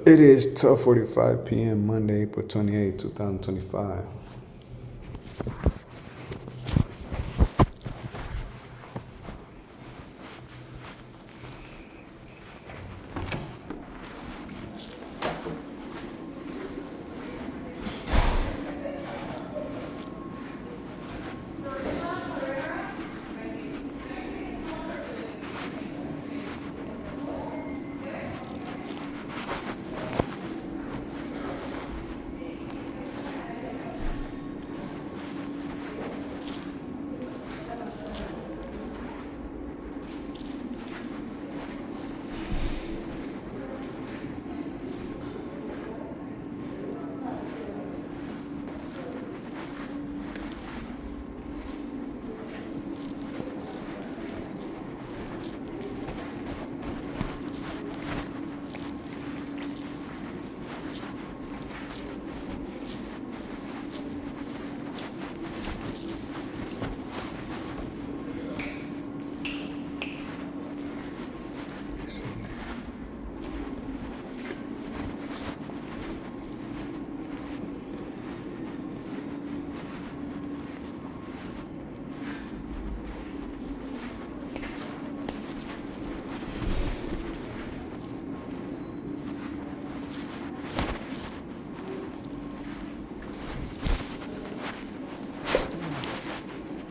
It is 12:45 p.m. Monday, April 28, 2025.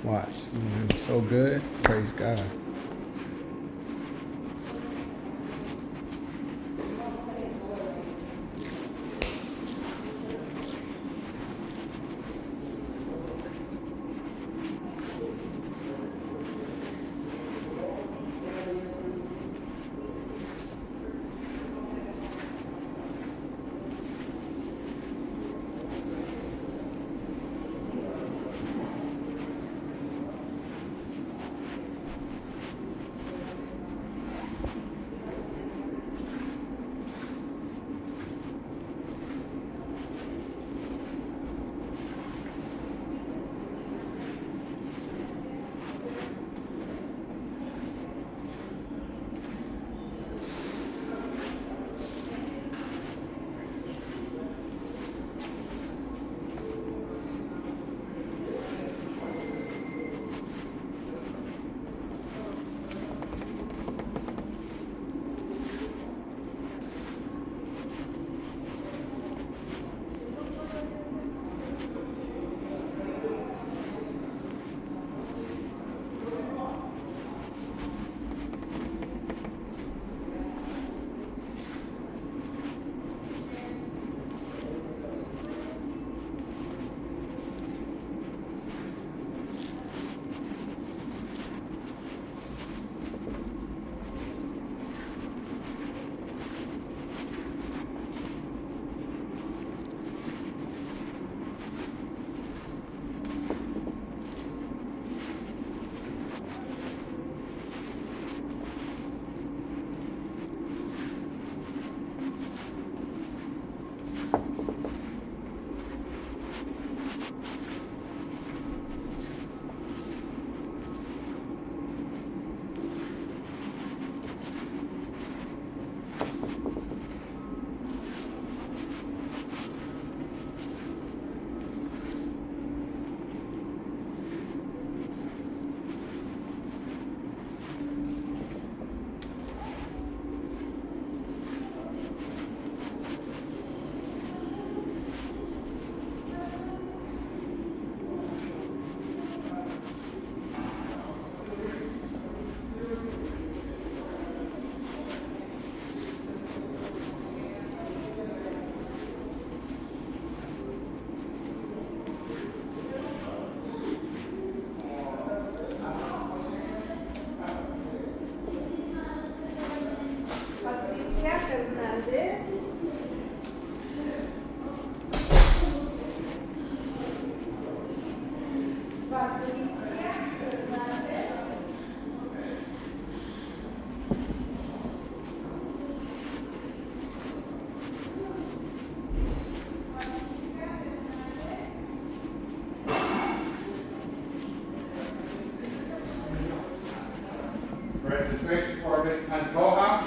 Watch. So good. Praise God. Registration for Miss Antoja.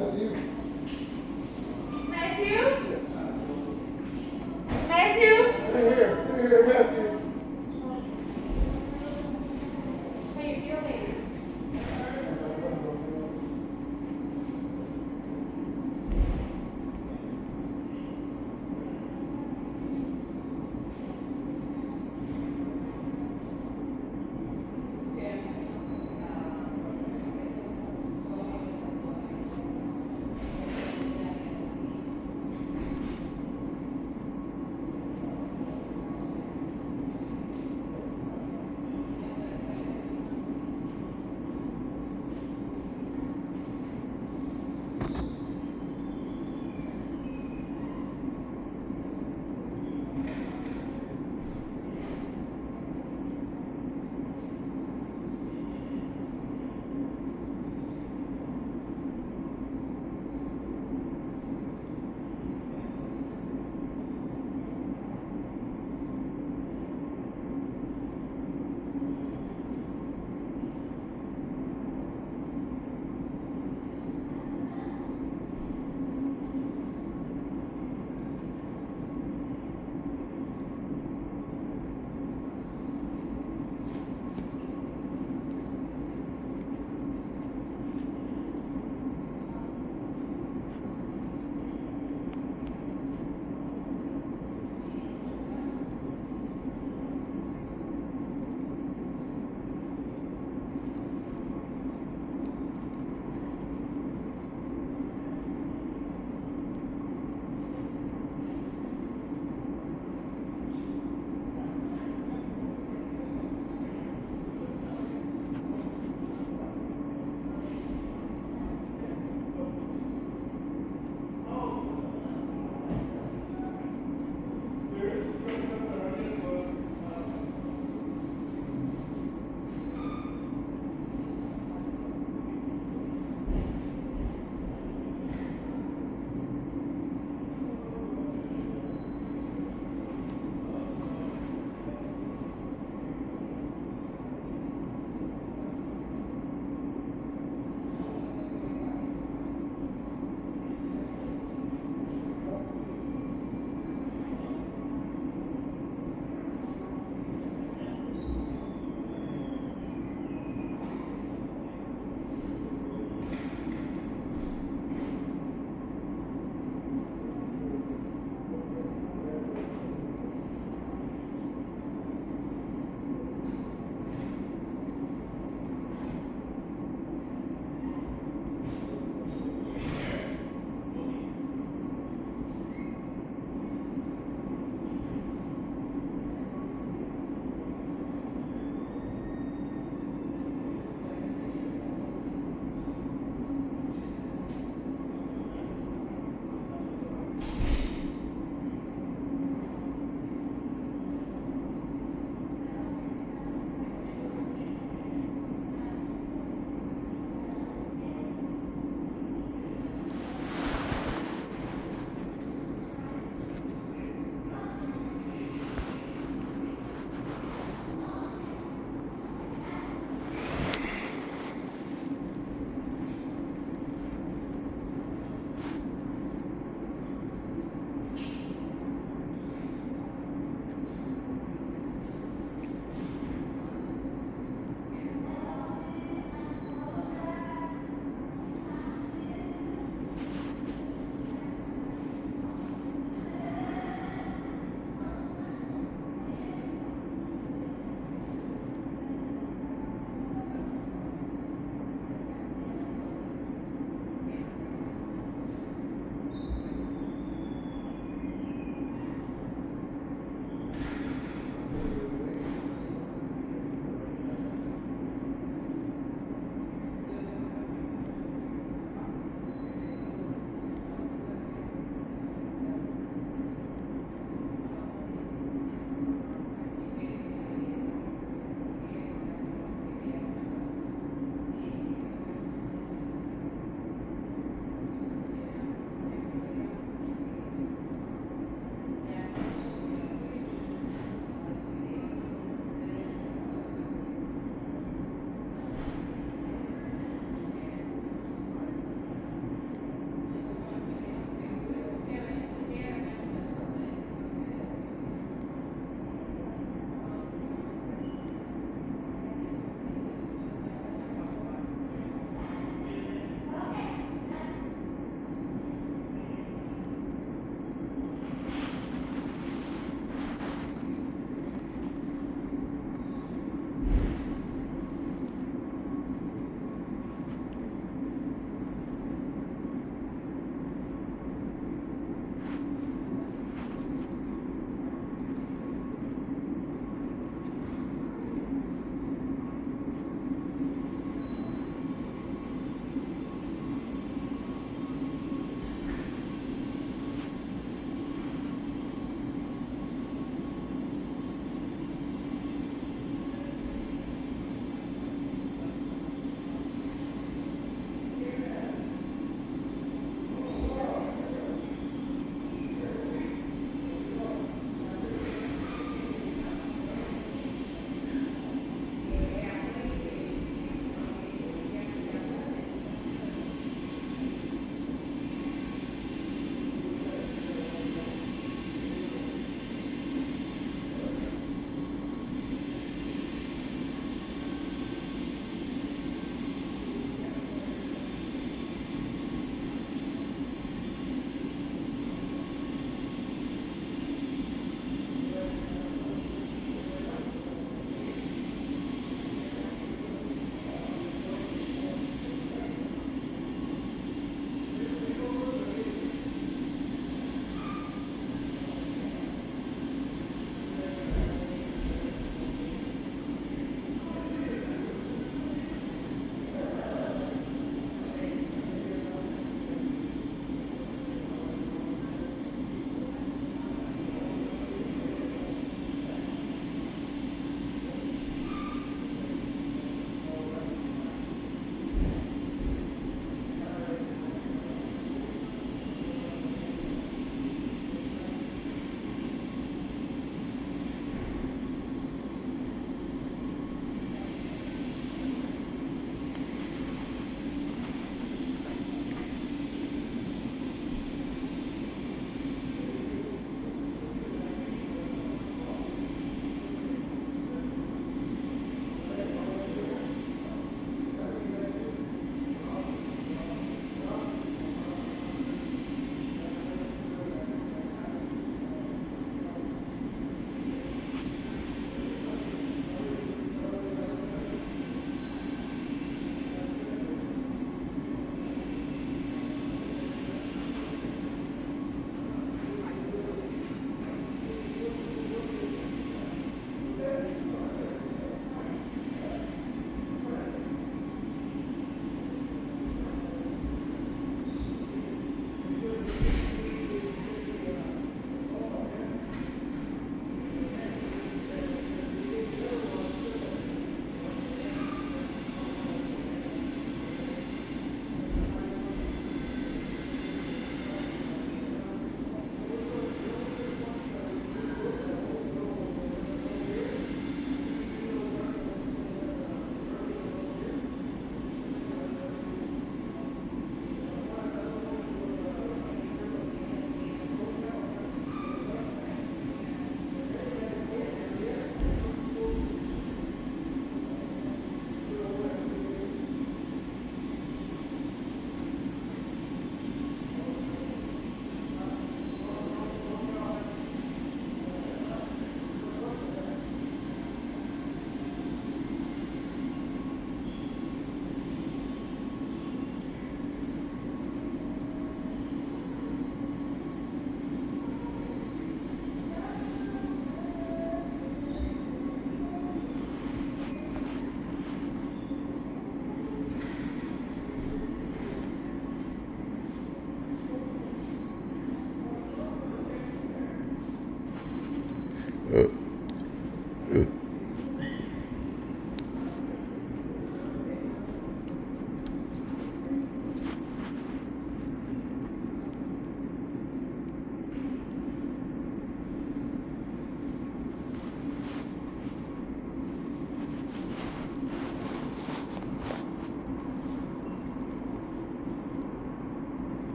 Matthew? Matthew? Here, Matthew. How you feeling?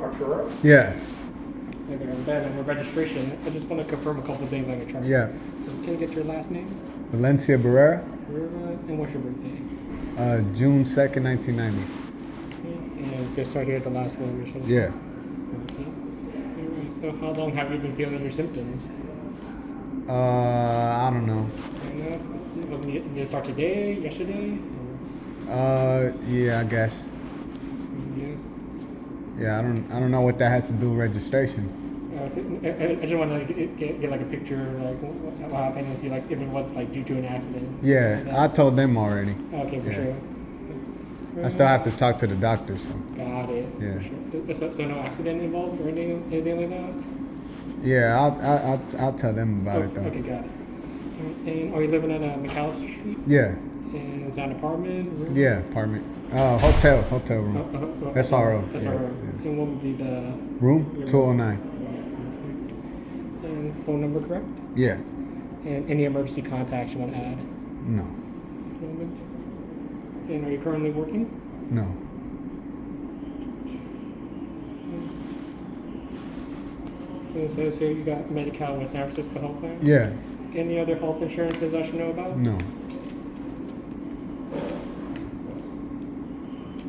Arturo. Yeah. And then with registration, I just want to confirm a couple things on your chart. Yeah. So can you get your last name? Valencia Barrera, And what's your birthday? June 2nd, 1990. Okay. And just right here at the last one of your social. Yeah. Okay. Alright, so how long have you been feeling your symptoms? I don't know. Did it start today, yesterday? Or? Yeah, I guess. Yes. Yeah, I don't know what that has to do with registration. I just want to get like a picture like what happened and see like if it was like due to an accident. Yeah, I told them already. Okay, for Yeah. sure. I still have to talk to the doctor, so. Got it. Yeah. For sure. So no accident involved or anything like that? Yeah, I'll tell them about it though. Okay, got it. And are you living at McAllister Street? Yeah, And is that an apartment? Room? yeah, apartment. Hotel room. SRO. SRO. Yeah. And what would be the Room 209. And phone number correct? Yeah. And any emergency contacts you want to add? No. Moment. And are you currently working? No. And it says here you got Medi-Cal with San Francisco Health Plan? Yeah. Any other health insurances I should know about? No.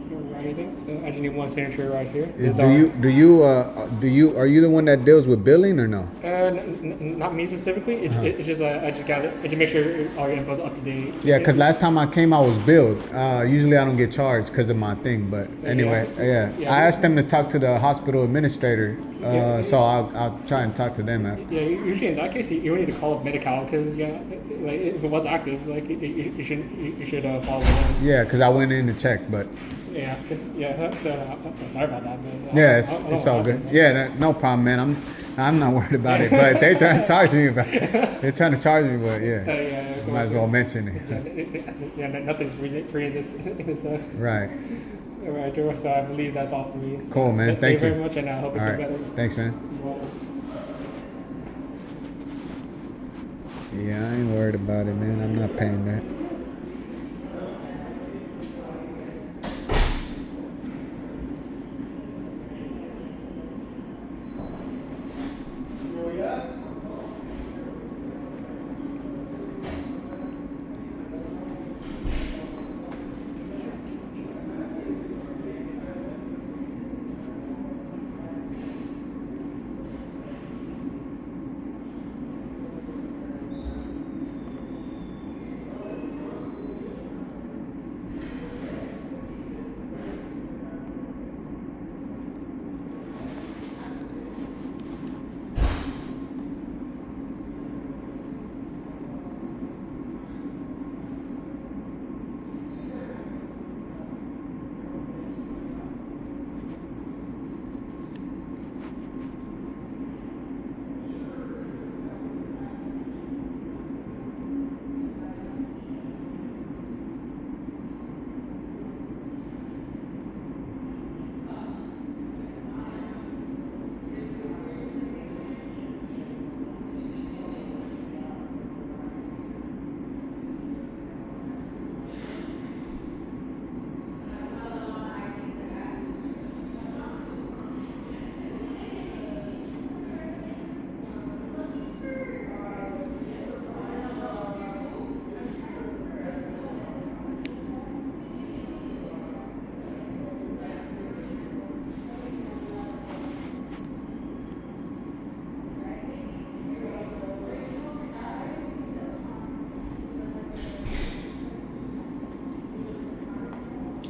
Alrighty, so I just need one signature right here. Are you the one that deals with billing or no? Not me specifically. It's just I just got it. I just make sure all your info's up to date. Yeah, because last time I came, I was billed. Usually I don't get charged because of my thing, but anyway, yeah. I asked them to talk to the hospital administrator, so I'll try and talk to them after. Yeah, usually in that case, you don't need to call up Medi-Cal because like if it was active, like you should follow them. Yeah, because I went in to check, but Yeah, so sorry about that. But, yeah, I don't it's know all what good. happened. Yeah, no problem, man. I'm not worried about it, but they're trying to charge me about it. They're trying to charge me, but yeah, might as well mention it. Yeah, nothing's free in this. Right. All right, Joe. So I believe that's all for me. Cool, man. Thank Thank you you. very much, and I hope you All feel right. better. Thanks, man. Well, Yeah, I ain't worried about it, man. I'm not paying that.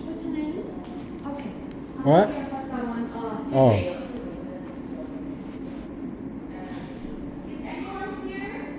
What's your name? Okay. What? Someone, Oh. Is anyone here?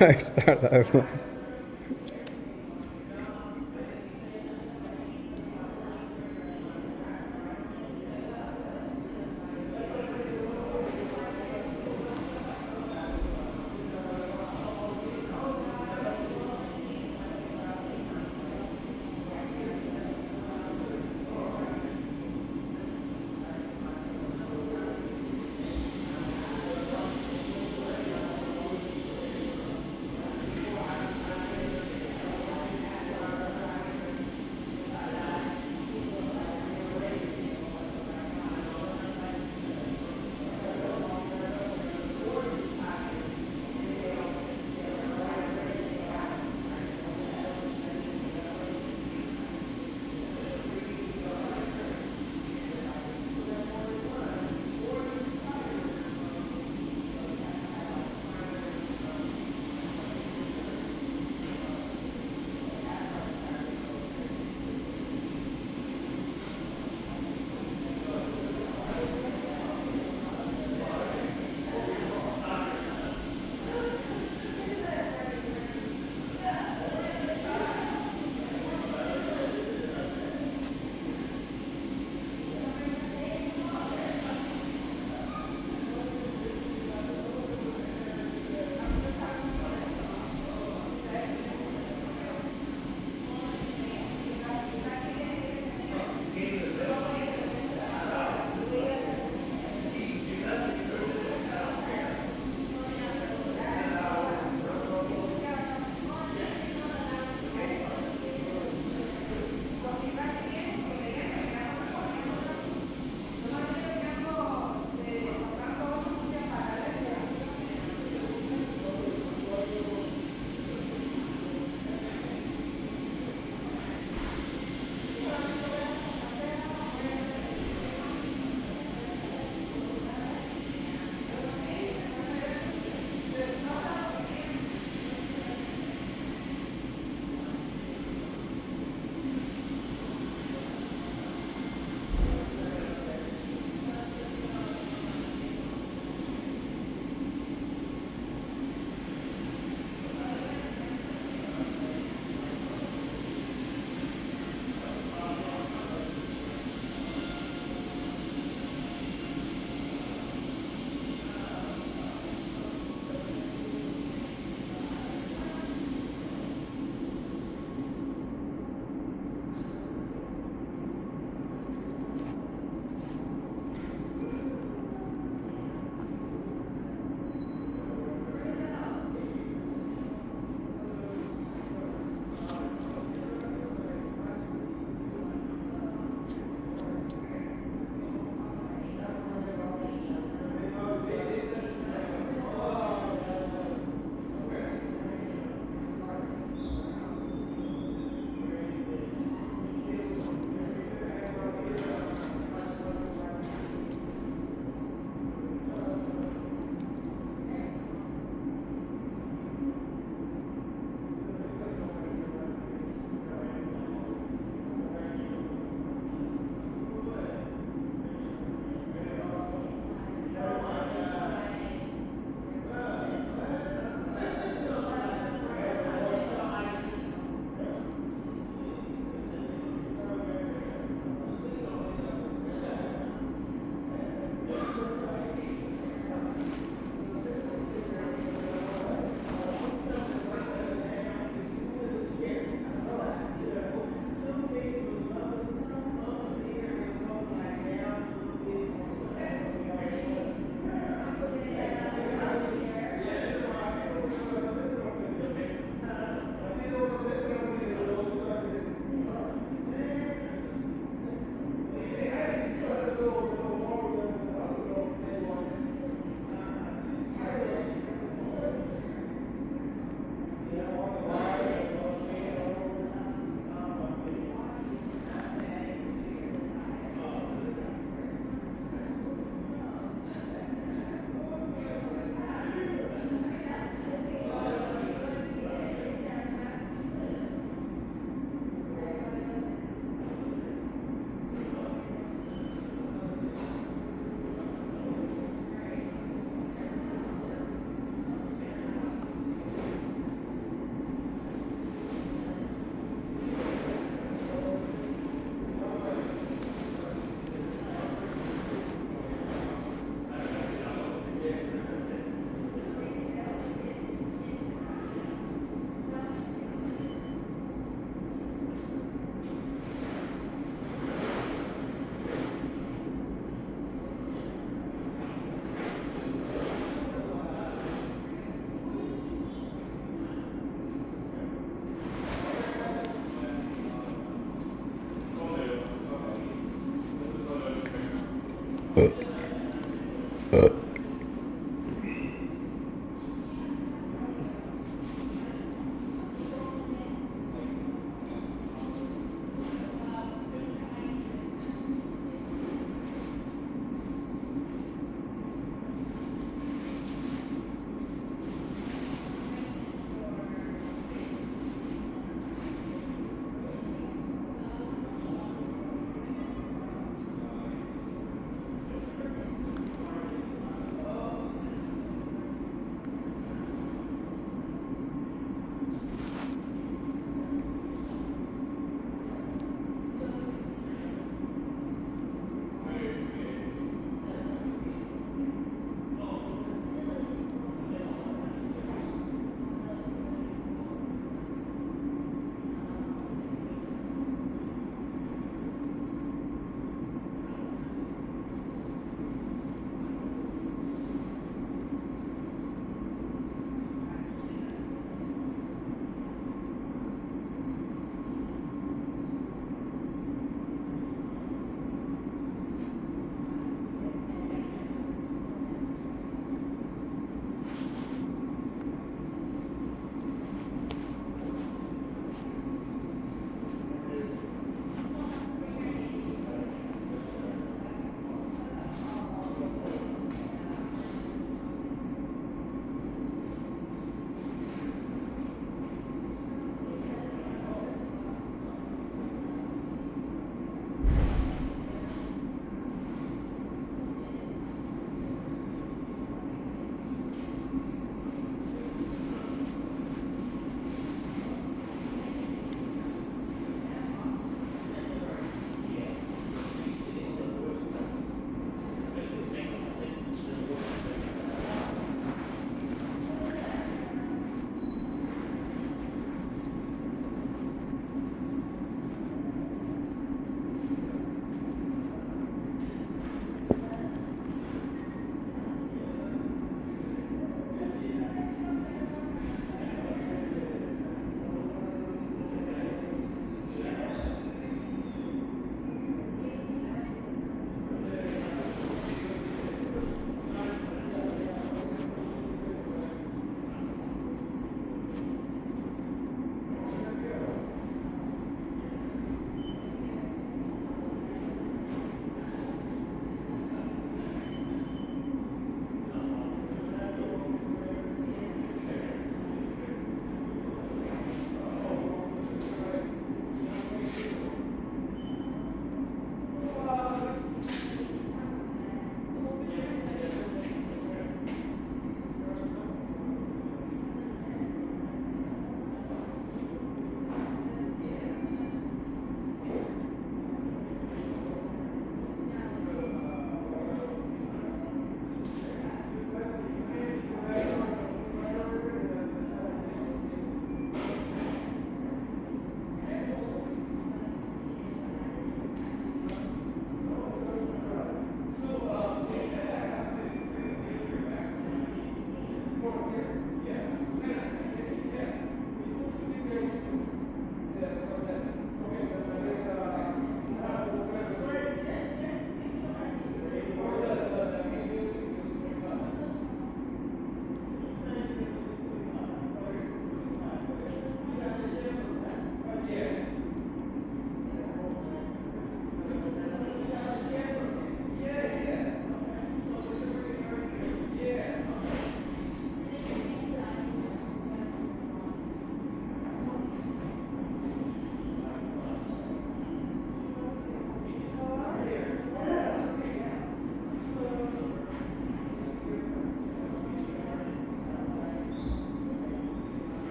I start laughing.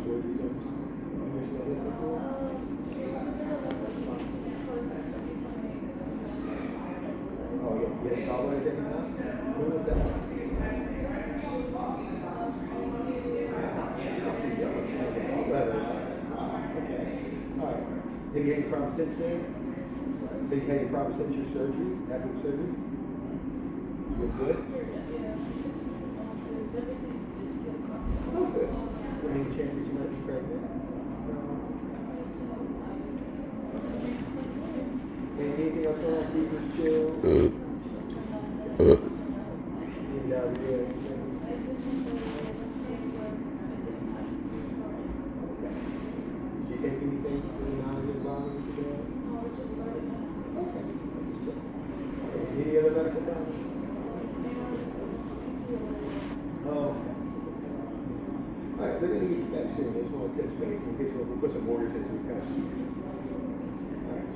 surgeries on your stomach before? Oh, yeah, you had a gallbladder taken out? When was that? Oh, so young. You had a gallbladder. Wow, okay. All right. Have you had any problems since then? Have you had any problems since your surgery, after the surgery? You're good? Oh, good. So any chance that you might be pregnant? Anything else going on? Fevers, chills? Any diarrhea, anything? Okay. Did you take anything for the nausea and vomiting today? Okay. Understood. Okay. Any other medical problems? Oh, okay. All right, they're going to get you back soon. I just want to touch base and get we'll put some orders into account. All right.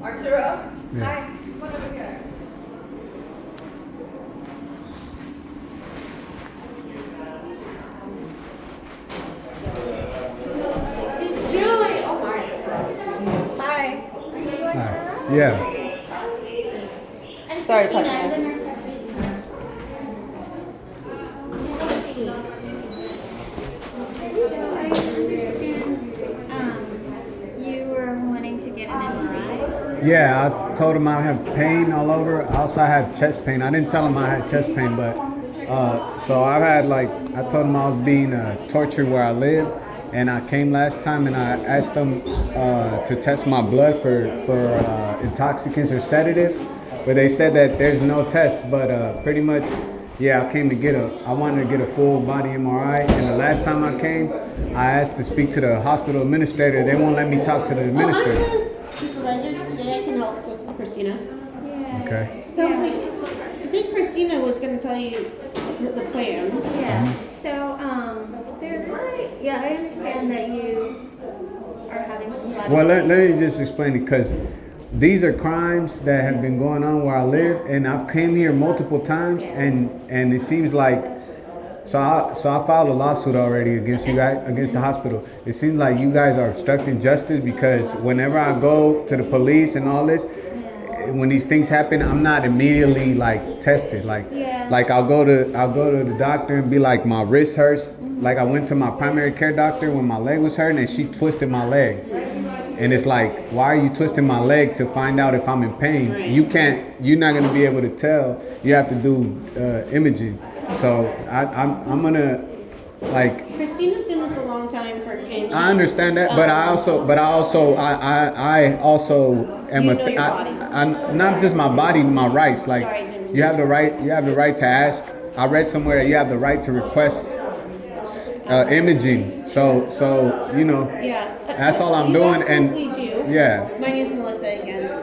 Arturo? Yeah. Hi, come on over here. It's Julie. Oh my. Hi. Hi. Yeah. Sorry, Christina, Tucker. I'm the nurse practitioner. So I understand you were wanting to get an MRI. Yeah, I told him I have pain all over. I also have chest pain. I didn't tell him I had chest pain, but so I had I told him I was being tortured where I live, and I came last time and I asked them to test my blood for intoxicants or sedatives, but they said that there's no test. But pretty much, yeah, I came to I wanted to get a full body MRI, and the last time I came, I asked to speak to the hospital administrator. They won't let me talk to the administrator. I'm the supervisor. Today I can help with Christina. Yeah. Okay. Sounds like, I think Christina was going to tell you the plan. Yeah. So there might. Yeah, I understand that you are having some body. Well, let me just explain it, because these are crimes that have been going on where I live, and I've came here multiple times, and it seems like so I filed a lawsuit already against you guys, against the hospital. It seems like you guys are obstructing justice, because whenever I go to the police and all this, when these things happen, I'm not immediately tested. Like I'll go to the doctor and be like, my wrist hurts. Like I went to my primary care doctor when my leg was hurting, and she twisted my leg. And it's like, why are you twisting my leg to find out if I'm in pain? Right. You're not gonna be able to tell. You have to do imaging. So I'm gonna Christina's done this a long time and I understand that, but I also am You know your body. I'm not just my body, my rights. Like Sorry, I didn't you have the right to ask. I read somewhere that you have the right to request imaging. So yeah. that's all I'm You doing, and absolutely do. yeah. My name is Melissa again.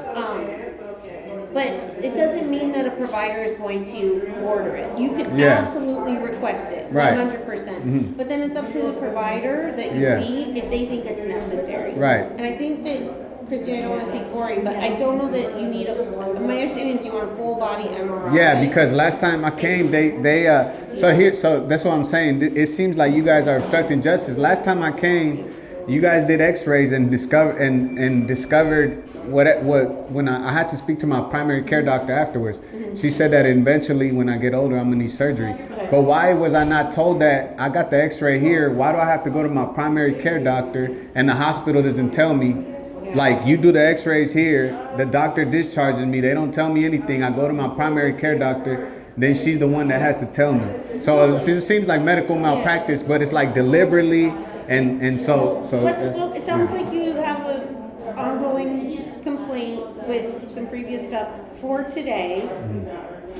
But it doesn't mean that a provider is going to order it. You can Yeah. absolutely request it, Right. 100%. Mhm. But then it's up to the provider that you Yeah. see if they think it's necessary. Right. And I think that, Christine, I don't want to speak for you, but I don't know that you need my understanding is you want a full body MRI. Yeah, because last time I came, so that's what I'm saying. It seems like you guys are obstructing justice. Last time I came, you guys did X-rays and discovered what when I had to speak to my primary care doctor afterwards. She said that eventually when I get older, I'm gonna need surgery. But why was I not told that I got the X-ray here? Why do I have to go to my primary care doctor and the hospital doesn't tell me? Like, you do the X-rays here, the doctor discharges me, they don't tell me anything. I go to my primary care doctor, then she's the one that has to tell me. So it seems like medical malpractice, but it's like deliberately and so. It sounds like you have a ongoing complaint with some previous stuff for today.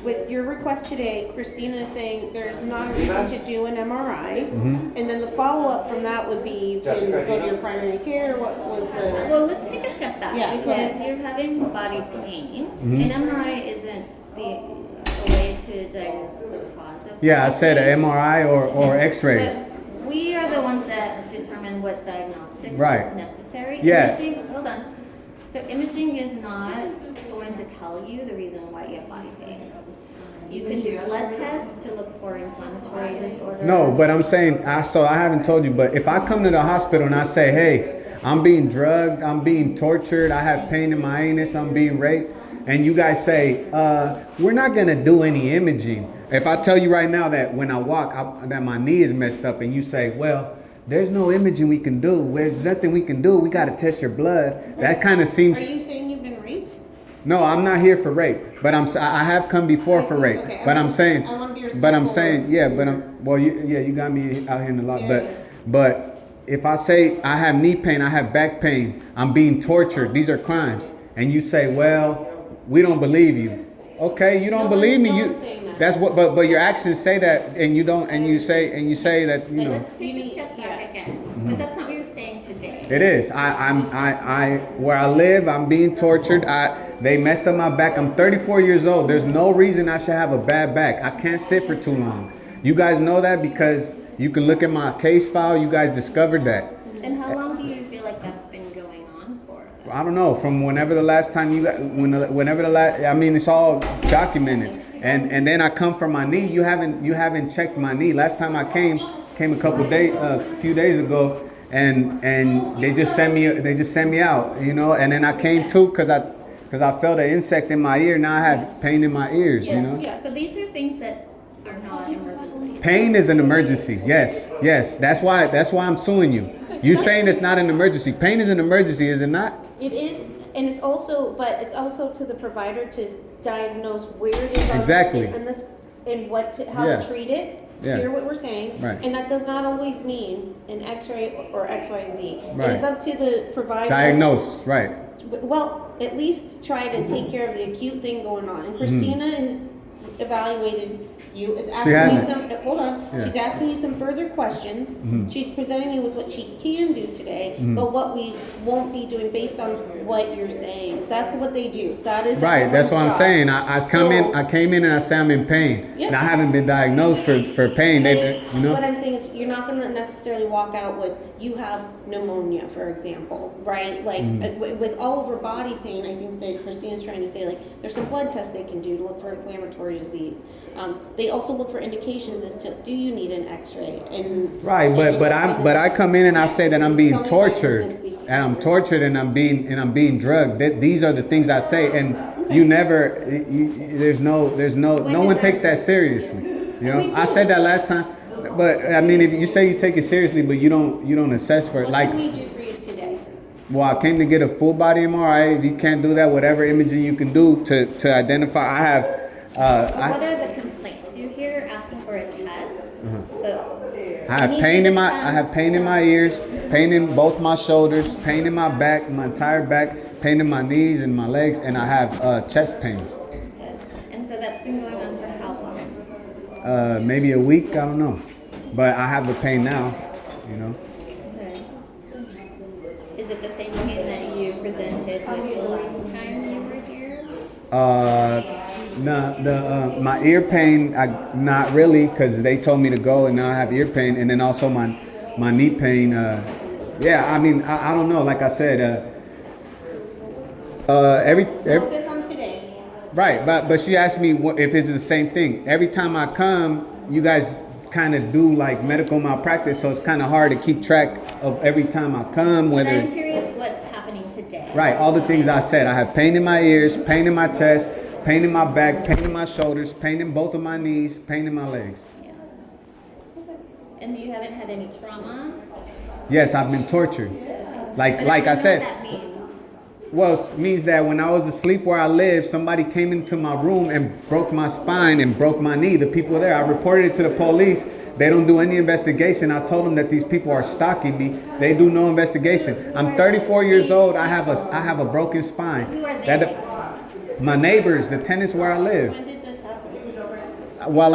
With your request today, Christina is saying there's not a reason to do an MRI, and then the follow-up from that would be to go to your primary care. What was the? Well, let's take a step back Yeah, go because ahead. you're having body pain. An MRI isn't the way to diagnose the cause of Yeah, I body said pain. an MRI or X-rays. But we are the ones that determine what diagnostics Right. is necessary. Yeah. Imaging, hold on. So imaging is not going to tell you the reason why you have body pain. You can do blood tests to look for inflammatory disorder. No, but I'm saying, I haven't told you, but if I come to the hospital and I say, hey, I'm being drugged, I'm being tortured, I have pain in my anus, I'm being raped, and you guys say, we're not gonna do any imaging. If I tell you right now that when I walk, that my knee is messed up, and you say, well, there's no imaging we can do, there's nothing we can do, we gotta test your blood, that kind of seems... Are you saying you've been raped? No, I'm not here for rape, but I have come before for rape. Okay, But I'm saying, I wanna be but I'm respectful. saying, yeah, but you got me out here in the lot. Yeah. But if I say I have knee pain, I have back pain, I'm being tortured, these are crimes, and you say, well, we don't believe you. Okay, you don't No, believe me. no You one's saying that. that's what, but your actions say that, and you don't, and you say that But you know. let's take a step back again. But that's not what you're saying today. It is. Where I live, I'm being tortured. They messed up my back. I'm 34 years old. There's no reason I should have a bad back. I can't sit for too long. You guys know that because you can look at my case file. You guys discovered that. And how long do you feel like that's been going on for? I don't know. From whenever the last time whenever the last. I mean, it's all documented. And then I come from my knee. You haven't checked my knee. Last time I came a few days ago. And they just sent me out, you know. And then I came too because I felt an insect in my ear. Now I have pain in my ears, you know. Yeah. So these are things that are not emergencies. Pain is an emergency. Yes. That's why I'm suing you. You saying it's not an emergency. Pain is an emergency, is it not? It is, and it's also to the provider to diagnose where it is on Exactly. how Yeah. to treat it. Yeah. Hear what we're saying, Right. and that does not always mean an X-ray or X, Y, and Z. Right. It is up to the provider. Diagnose, right. Well, at least try to take care of the acute thing going on. And Christina is evaluated you, is asking you hasn't. some, hold on, Yeah. she's asking you some further questions. She's presenting you with what she can do today, but what we won't be doing based on what you're saying. That's what they do. That is Right, that's what I'm job. saying. I came in and I say I'm in pain. Yeah. And I haven't been diagnosed for pain. What I'm saying is you're not going to necessarily walk out with you have pneumonia, for example, right? Like with all over body pain, I think that Christina's trying to say like there's some blood tests they can do to look for inflammatory disease. They also look for indications as to do you need an X-ray and Right, but I come in and I say that I'm being Tell me if I'm tortured, misspeaking. and I'm tortured, and I'm being drugged. These are the things I say, and you never. No one takes that seriously. You know, Me I too. said that last time, but I mean, if you say you take it seriously, but you don't assess for it. What Like, can we do for you today? well, I came to get a full body MRI. If you can't do that, whatever imaging you can do to identify. I have. What are the complaints? You're here asking for a test. But I have you pain need in to my come I have pain in to- my ears, pain in both my shoulders, pain in my back, my entire back, pain in my knees and my legs, and I have chest pains. Okay. And so that's been going on for how long? Maybe a week, I don't know, but I have the pain now, you know. Okay. Is it the same pain that you presented with the last time you were here? No, my ear pain, not really, because they told me to go, and now I have ear pain, and then also my knee pain. Yeah, I mean, I don't know. Like I said, every Focus on today. right, but she asked me if it's the same thing. Every time I come, you guys kind of do like medical malpractice, so it's kind of hard to keep track of every time I come. But Whether I'm curious what's happening today. right, all the things I said. I have pain in my ears, pain in my chest, pain in my back, pain in my shoulders, pain in both of my knees, pain in my legs. Yeah. And you haven't had any trauma? Yes, I've been tortured. Like But I don't know said. what that means. Well, it means that when I was asleep where I live, somebody came into my room and broke my spine and broke my knee. The people there, I reported it to the police. They don't do any investigation. I told them that these people are stalking me. They do no investigation. I'm 34 years old. I have a broken spine. Who are they? My neighbors, the tenants where I live. When did this happen? While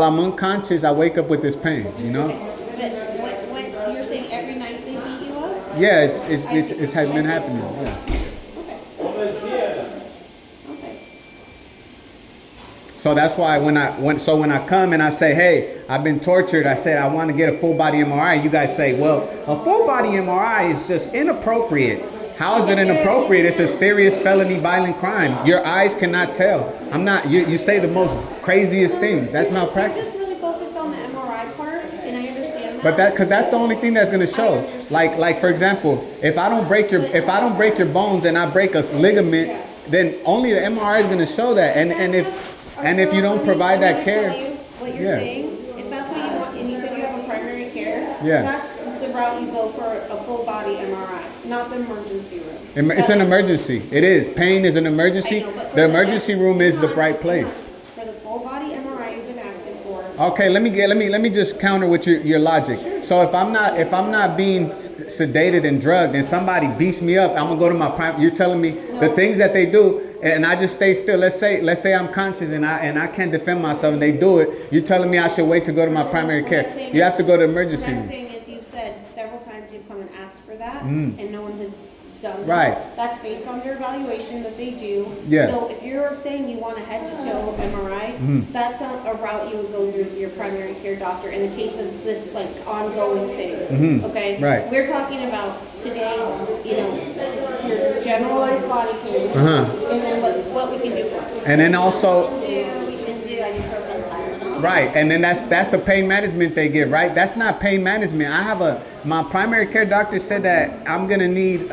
I'm unconscious, I wake up with this pain. You know? But when you're saying every night they beat you up? Yeah, it's had been happening. Yeah. Okay. So that's why when I come and I say, hey, I've been tortured, I said I want to get a full body MRI. You guys say, well, a full body MRI is just inappropriate. How is it inappropriate? It's a serious felony violent crime. Your eyes cannot tell. I'm not. You say the most craziest things. That's You're malpractice. just really focused on the MRI part, and I understand that. But because that's the only thing that's gonna show. Like for example, if I don't break your bones and I break a ligament, then only the MRI is gonna show that. And if you don't provide that care, What you're yeah. saying, if that's what you want, and you said you have a primary care, Yeah. that's the route you go for a full body MRI, not the emergency room. It's an emergency. It is. Pain is an emergency. I know, but for The emergency room is the right hang place. on. For the full body MRI you've been asking for. Okay, let me just counter with your logic. So if I'm not being sedated and drugged and somebody beats me up, I'm gonna go to my prime. You're telling me the things that they do, and I just stay still. Let's say I'm conscious and I can't defend myself, and they do it. You're telling me I should wait to go to my primary care. You have to go to emergency What I'm room. saying is you've said several times you've come and asked for that, Mm. and no one has done that. Right. That's based on their evaluation that they do. Yeah. So if you're saying you want a head to toe MRI, Mhm. that's a route you would go through your primary care doctor in the case of this like ongoing thing. Mhm. Okay. Right. We're talking about today, your generalized body pain, Uh-huh. and then what we can do for it. And then also. We can do ibuprofen, Tylenol. Right, and then that's the pain management they give, right? That's not pain management. My primary care doctor said that I'm gonna need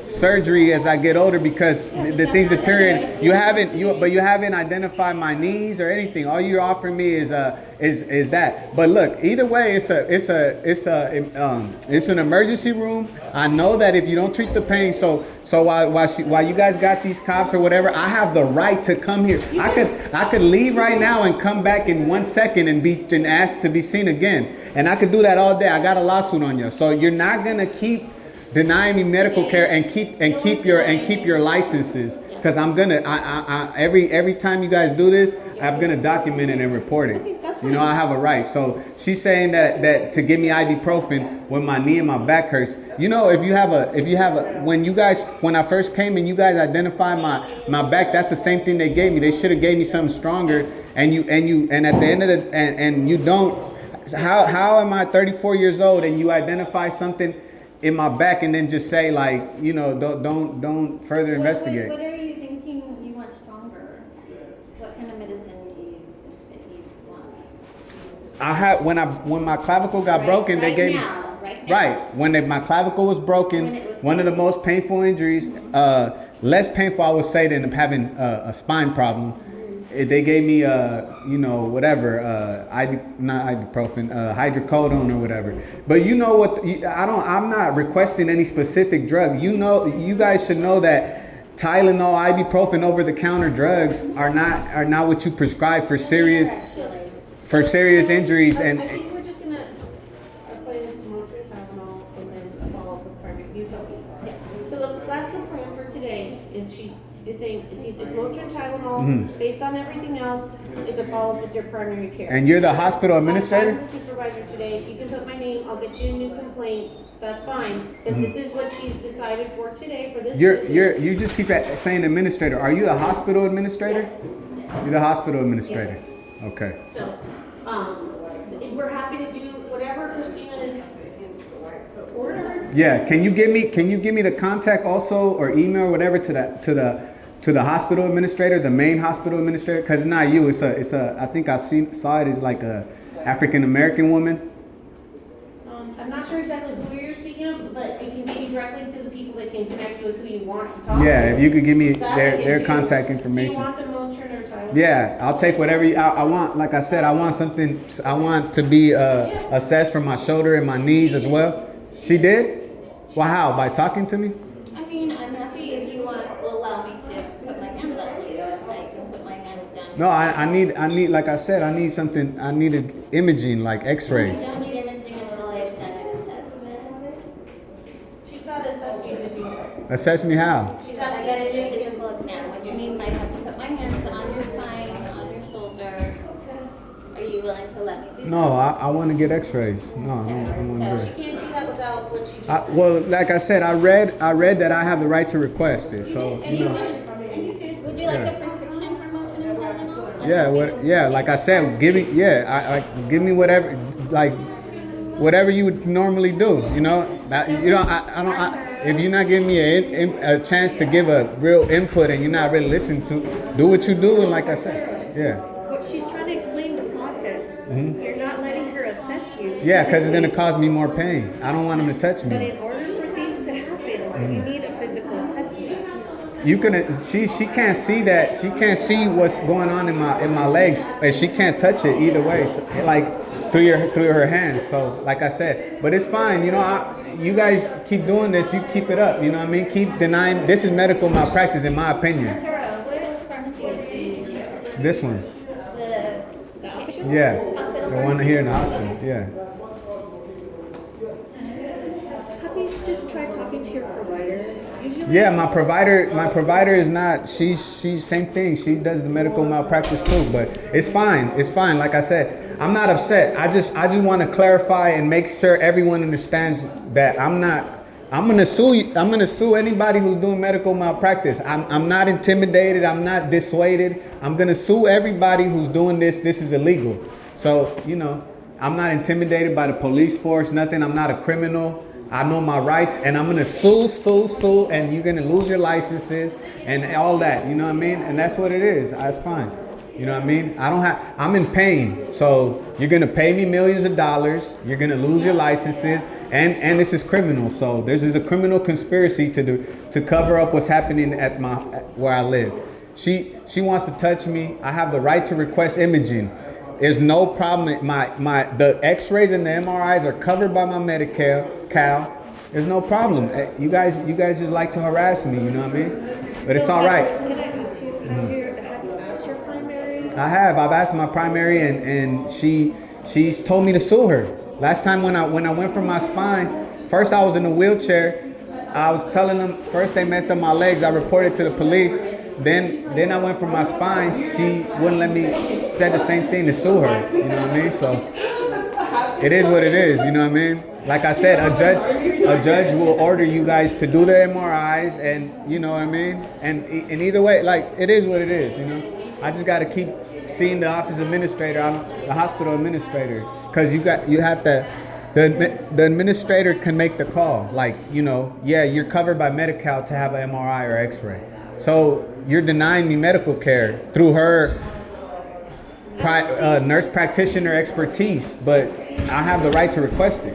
surgery as I get older because the things deteriorate. You haven't identified my knees or anything. All you're offering me is that. But look, either way, it's an emergency room. I know that if you don't treat the pain, so while you guys got these cops or whatever, I have the right to come here. I could leave right now and come back in 1 second and ask to be seen again, and I could do that all day. I got a lawsuit on you, so you're not gonna keep denying me medical care and keep your licenses, because I'm gonna every time you guys do this, I'm gonna document it and report it. Okay, that's You know, fine. I have a right. So she's saying that to give me ibuprofen when my knee and my back hurts. You know, if you have a when I first came and you guys identified my back, that's the same thing they gave me. They should have gave me something stronger. And at the end of and you don't. How am I 34 years old and you identify something in my back and then just say like, don't further investigate? What are you thinking you want stronger? What kind of medicine do you want? I had when my clavicle got broken, they gave me. Right now. Right. When my clavicle was broken, When it was one of the most painful injuries, less painful I would say than having a spine problem. They gave me, not ibuprofen, hydrocodone or whatever. But you know what? I'm not requesting any specific drug. You guys should know that Tylenol, ibuprofen, over-the-counter drugs are not what you prescribe for serious injuries I and. think we're just gonna play this Motrin Tylenol and then follow up with primary. You tell me. So that's the plan for today. Is she It's saying it's Motrin Tylenol, Mhm. based on everything else, it's a follow-up with your primary care. And you're the hospital administrator? I'm the supervisor today, you can put my name, I'll get you a new complaint, that's fine. But Mhm. this is what she's decided for today, for this You visit. just keep saying administrator. Are you the hospital administrator? You're the hospital administrator. Okay. So, we're happy to do whatever Christina is ordered. Yeah. Can you give me the contact also or email or whatever to the hospital administrator, the main hospital administrator? Because it's not you. It's a. I think saw it as like a African American woman. I'm not sure exactly who you're speaking of, but it can get you directly to the people that can connect you with who you want to talk to. Yeah. If you could give me That their can contact do you information. want the Motrin or Tylenol? Yeah, I'll take whatever I want. Like I said, I want something. I want to be assessed for my shoulder and my knees as well. She did? Well, how? By talking to me? I mean, I'm happy if you will allow me to put my hands on you. I can put my hands down. No, I need. Like I said, I need something. I needed imaging, like X-rays. I don't need imaging until I've done an assessment. She's not assessing you to do that. Assess me how? She's I asking gotta do a you to physical exam, which means I have to put my hands on your spine, on your shoulder. Are you willing to let me do that? No, I want to get X-rays. No, I don't want to do She it. can't do that without what you just. Well, like I said, I read that I have the right to request it. So And you you know. did. And you did. Would you like Yeah. a prescription for Motrin and Tylenol? Yeah, what? Yeah, like I said, give me. Yeah, give me whatever, like whatever you would normally do. You know, I don't. If you're not giving me a chance to give a real input and you're not really listening to, do what you do. And like I said, yeah, What she's trying to explain the process. Mhm. You're not letting her assess you. yeah, because it's gonna cause me more pain. I don't want him to touch But me. in order for things to happen, you need a physical assessment. You can. She can't see that. She can't see what's going on in my legs, and she can't touch it either way. So, like through her hands. So like I said, but it's fine. You know, you guys keep doing this. You keep it up. You know what I mean? Keep denying. This is medical malpractice, in my opinion. Arturo, what pharmacy do you use? This one. The Yeah. hospital The one here in the hospital. Yeah. Have you just tried talking to your provider? Usually, Yeah, my provider is not, she's same thing. She does the medical malpractice too, but it's fine. It's fine. Like I said, I'm not upset. I just want to clarify and make sure everyone understands that I'm gonna sue anybody who's doing medical malpractice. I'm not intimidated. I'm not dissuaded. I'm gonna sue everybody who's doing this. This is illegal. So, you know, I'm not intimidated by the police force, nothing. I'm not a criminal. I know my rights, and I'm gonna sue, and you're gonna lose your licenses and all that. You know what I mean? And that's what it is. That's fine. You know what I mean? I'm in pain. So you're gonna pay me millions of dollars. You're gonna lose your licenses, and this is criminal. So this is a criminal conspiracy to cover up what's happening at where I live. She wants to touch me. I have the right to request imaging. There's no problem. The X-rays and the MRIs are covered by my Medicare. There's no problem. You guys just like to harass me. You know what I mean? But it's all right. Can I ask you, have you asked your primary? I have. I've asked my primary, and she's told me to sue her. Last time when I went for my spine, first I was in a wheelchair. I was telling them first they messed up my legs. I reported to the police. Then I went for my spine. She wouldn't let me. Said the same thing to sue her. You know what I mean? So it is what it is. You know what I mean? Like I said, a judge will order you guys to do the MRIs, and you know what I mean. And either way, like it is what it is. You know, I just got to keep seeing the office administrator. I'm the hospital administrator, because you have to. The administrator can make the call. Like, you know, yeah, you're covered by Medi-Cal to have an MRI or X-ray. So you're denying me medical care through her nurse practitioner expertise, but I have the right to request it.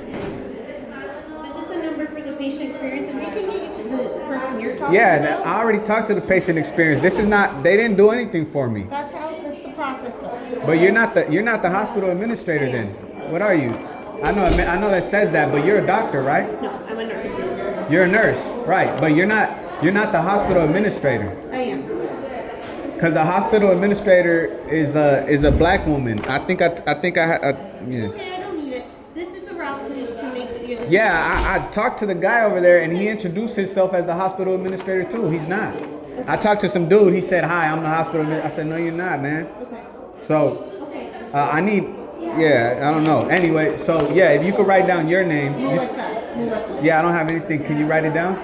This is the number for the patient experience, and they can get you to the person you're talking Yeah, about. I already talked to the patient experience. This is not. They didn't do anything for me. That's the process, though. But you're not the hospital administrator then. What are you? I know that says that, but you're a doctor, right? No, I'm a nurse. You're a nurse, right? But you're not the hospital administrator. I am. Because the hospital administrator is a black woman. I think yeah. Okay, I don't need it. This is the route to make you. Yeah, I talked to the guy over there, and he introduced himself as the hospital administrator too. He's not. I talked to some dude. He said, "Hi, I'm the hospital." I said, "No, you're not, man." Okay. So Okay. I need. Yeah, I don't know. Anyway, so yeah, if you could write down your name. Melissa. Yeah, I don't have anything. Can you write it down?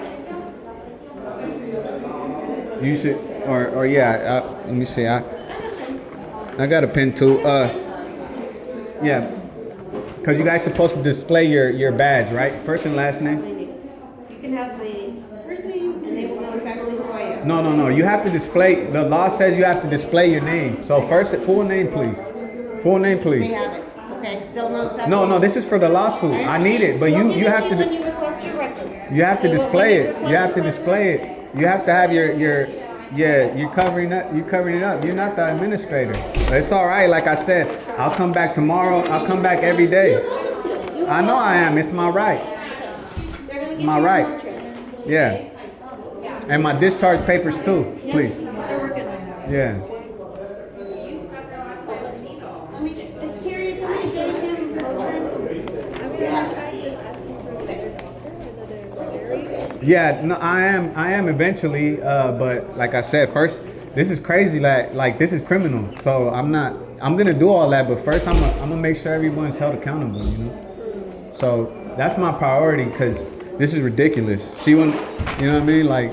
You should, or yeah. Let me see. I got a pen too. Yeah, because you guys supposed to display your badge, right? First and last name. You can have my first name, and they will know exactly who I am. No. You have to display. The law says you have to display your name. So first, full name, please. Full name, please. They have it. Okay. They'll know exactly. No. This is for the lawsuit. I need it, but They'll give you it have to to. when you request your records. You have to They will- display when it. request You have to your display it. You have to have your. Yeah, you're covering up. You're covering it up. You're not the administrator. But it's all right. Like I said, I'll come back tomorrow. I'll come back every day. I know I am. It's my right. They're gonna get My you right. a contract. Yeah. And my discharge papers too, please. They're working on it. Yeah. I'm curious, somebody gave him Motrin? I'm gonna try just asking for another doctor, another veterinary. Yeah. No, I am eventually. But like I said, first, this is crazy. Like this is criminal. So I'm gonna do all that. But first, I'm gonna make sure everyone's held accountable. You know. So that's my priority because this is ridiculous. She wouldn't. You know what I mean? Like.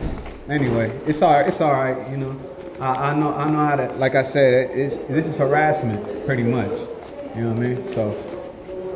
Anyway, it's all right. You know. I know how to. Like I said, this is harassment, pretty much. You know what I mean? So.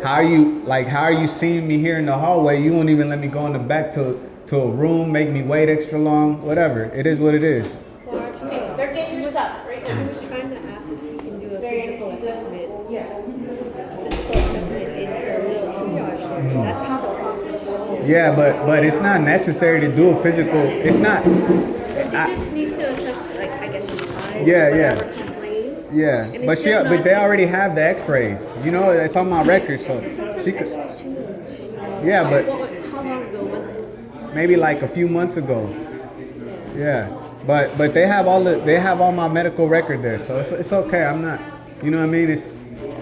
How are you seeing me here in the hallway? You won't even let me go in the back to a room, make me wait extra long, whatever. It is what it is. Well, actually, Okay, they're getting your stuff right I now. was trying to ask if you can do a Very physical good. assessment. Yeah. Physical assessment in her little triage area. That's how the process works. Yeah, but it's not necessary to do a physical. It's not. But she just needs to assess, like, I guess she's tired. Yeah, or yeah. whatever complaints. Yeah, And but it's just but not- they already have the X-rays. You know, it's on my record, so Sometimes she could. exercise too much, you know. Yeah, but How long ago was it? maybe like a few months ago. Yeah, but they have all my medical record there, so it's okay. I'm not. You know what I mean?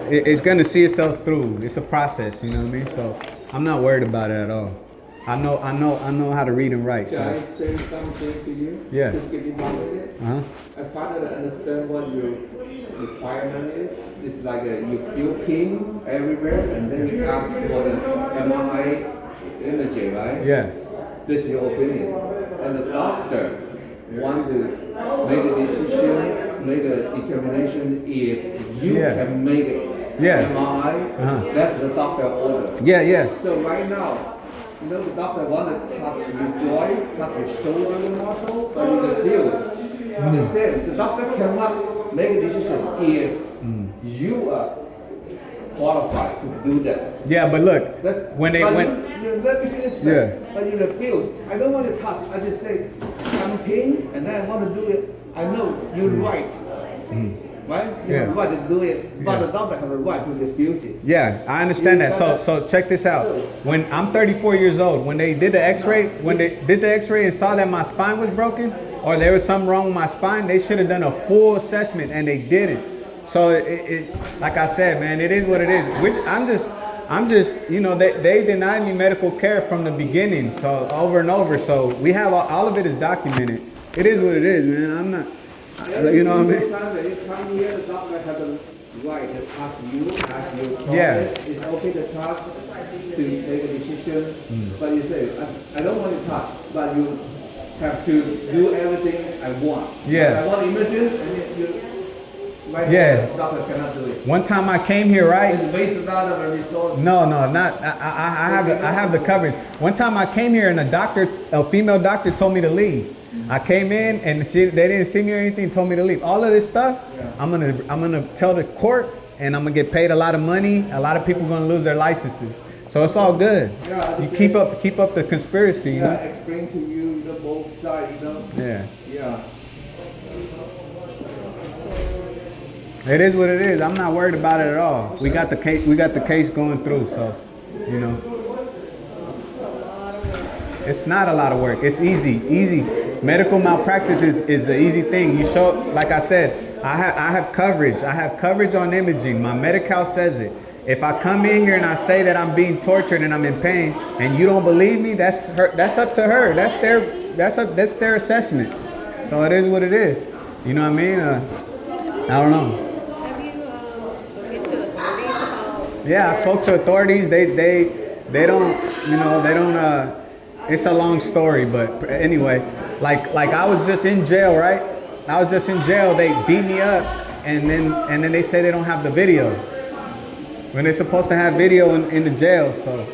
It's gonna see itself through. It's a process. You know what I mean? So I'm not worried about it at all. I know how to read and write. Can So I say something to you? Yeah. Just give you 1 minute. I finally understand what your requirement is. It's like you feel pain everywhere, and then you ask for the MRI imaging, right? yeah, This is your opinion. And the doctor want to make a decision, make a determination if you Yeah. can make it. Yeah. MRI, that's the doctor order. yeah. So right now, you know, the doctor want to touch your joint, touch your shoulder muscle, but you refuse. The same, the doctor cannot make a decision if you are qualified to do that. Yeah, but look, That's, when they but went. let me finish that. Yeah. But you refuse. I don't want to touch. I just say, I'm pain, and then I want to do it. I know you're right. Right? You have Yeah. the right to do it, but Yeah. the doctor has the right to refuse it. Yeah, I understand that. So check this out. When I'm 34 years old, when they did the X-ray, and saw that my spine was broken, or there was something wrong with my spine, they should have done a full assessment, and they didn't. So like I said, man, it is what it is. I'm just, you know, they denied me medical care from the beginning, so over and over. So we have all of it is documented. It is what it is, man. I'm not. You know what I mean? Sometimes when you come here, the doctor has the right to touch you, ask you questions. Yeah. It's okay to touch, to make a decision. But you say, I don't want to touch, but you have to do everything I want. Yeah. I want imaging, and you right Yeah. now, the doctor cannot do it. One time I came here, right? It's waste a lot of resources. No, not. I have the coverage. One time I came here and a female doctor told me to leave. I came in and they didn't see me or anything. Told me to leave. All of this stuff, I'm gonna tell the court, and I'm gonna get paid a lot of money. A lot of people gonna lose their licenses. So it's all good. Yeah, You keep up the conspiracy. You Yeah, know? explain to you the both sides, you know. Yeah. Yeah. It is what it is. I'm not worried about it at all. We got the case. We got the case going through. So, you know. It's not a lot of work. It's easy. Medical malpractice is an easy thing. You show, like I said, I have coverage. I have coverage on imaging. My Medi-Cal says it. If I come in here and I say that I'm being tortured and I'm in pain, and you don't believe me, that's up to her. That's their assessment. So it is what it is. You know what I mean? I don't know. Have you spoken to the authorities about? Yeah, I spoke to authorities. They don't, you know, they don't. It's a long story, but anyway, like I was just in jail, right? I was just in jail. They beat me up, and then they say they don't have the video when they're supposed to have video in the jail. So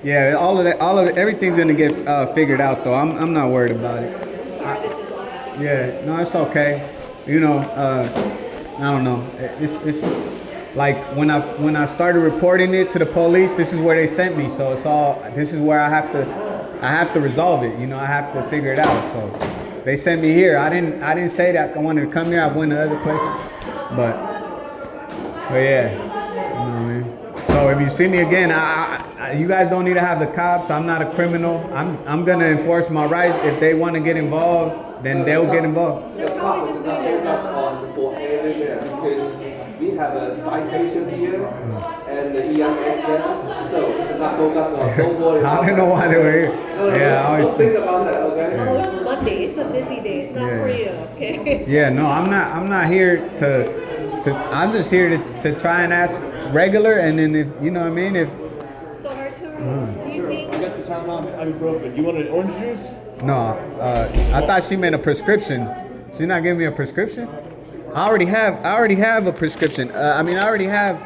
yeah, all of it, everything's gonna get figured out though. I'm not worried about it. Sorry, this is all happening. Yeah, no, it's okay. You know, I don't know. It's like when I started reporting it to the police, this is where they sent me. So this is where I have to resolve it. You know, I have to figure it out. So they sent me here. I didn't say that I wanted to come here. I went to other places, but yeah, you know what I mean. So if you see me again, you guys don't need to have the cops. I'm not a criminal. I'm gonna enforce my rights. If they want to get involved, then they'll get involved. The cop is not focused on the full area because we have a citation here and the EMS there, so it's not focused on. Don't worry. I don't know why they were here. No, Yeah, I always don't think about that, okay? Oh, it's Monday. It's a busy day. It's not for you, okay? Yeah, no, I'm not here to I'm just here to try and ask regular, and then if you know what I mean, if So Arturo, do you think? I got the Tylenol and ibuprofen. You want an orange juice? no, I thought she meant a prescription. She's not giving me a prescription. I already have a prescription. I already have,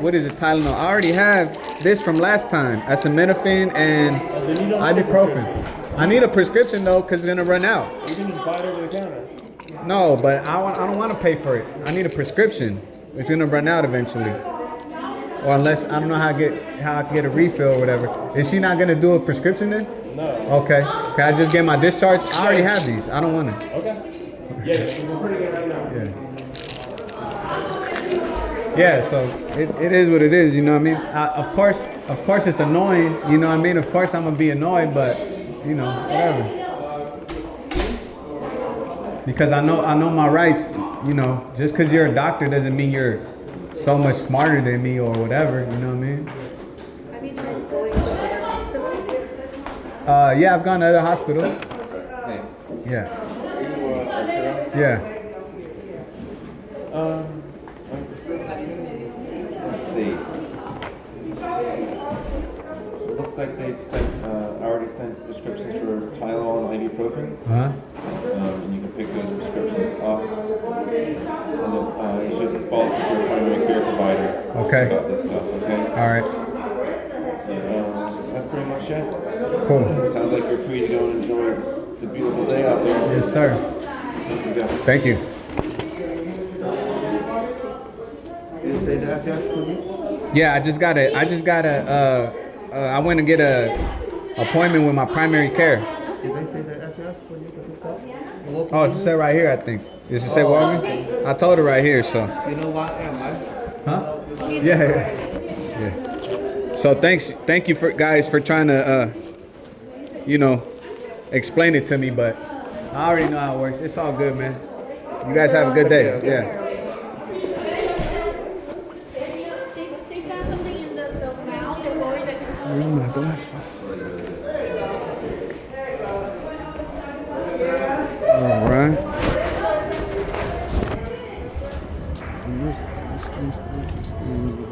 what is it, Tylenol? I already have this from last time, acetaminophen and Then you don't need a ibuprofen. prescription. I need a prescription though, cause it's gonna run out. You can just buy it over the counter. No, but I don't want to pay for it. I need a prescription. It's gonna run out eventually, or unless I don't know how I can get a refill or whatever. Is she not gonna do a prescription then? No. Okay. Can I just get my discharge? I already have these. I don't want it. Okay. Yeah, we're pretty good right now. Yeah. So it is what it is. You know what I mean? Of course it's annoying. You know what I mean? Of course I'm gonna be annoyed, but you know whatever. Because I know my rights. You know, just because you're a doctor doesn't mean you're so much smarter than me or whatever. You know what I mean? Have you tried going to other hospitals? Yeah, I've gone to other hospitals. Hey, Yeah. are you Arturo? Yeah. Let's see. It looks like they've already sent prescriptions for Tylenol and ibuprofen. Huh? And you can pick those prescriptions up. And then you should follow up with your primary care provider Okay. about this stuff, okay? All right. That's pretty much it. Cool. Sounds like you're free to go and enjoy it. It's a beautiful day out there. Yes, sir. There you go. Thank you. Is they the address for you? Yeah, I went to get a appointment with my primary care. Did they say the address for you to pick up? Oh, she said right here, I think. Did she say Walgreens? I told her right here, so. You know what am I? Huh? Yeah. So thank you guys for trying to, explain it to me, but I already know how it works. It's all good, man. You guys have a good day. Yeah. They found something in the mouth. They're worried that Where's my glasses? All right. This thing.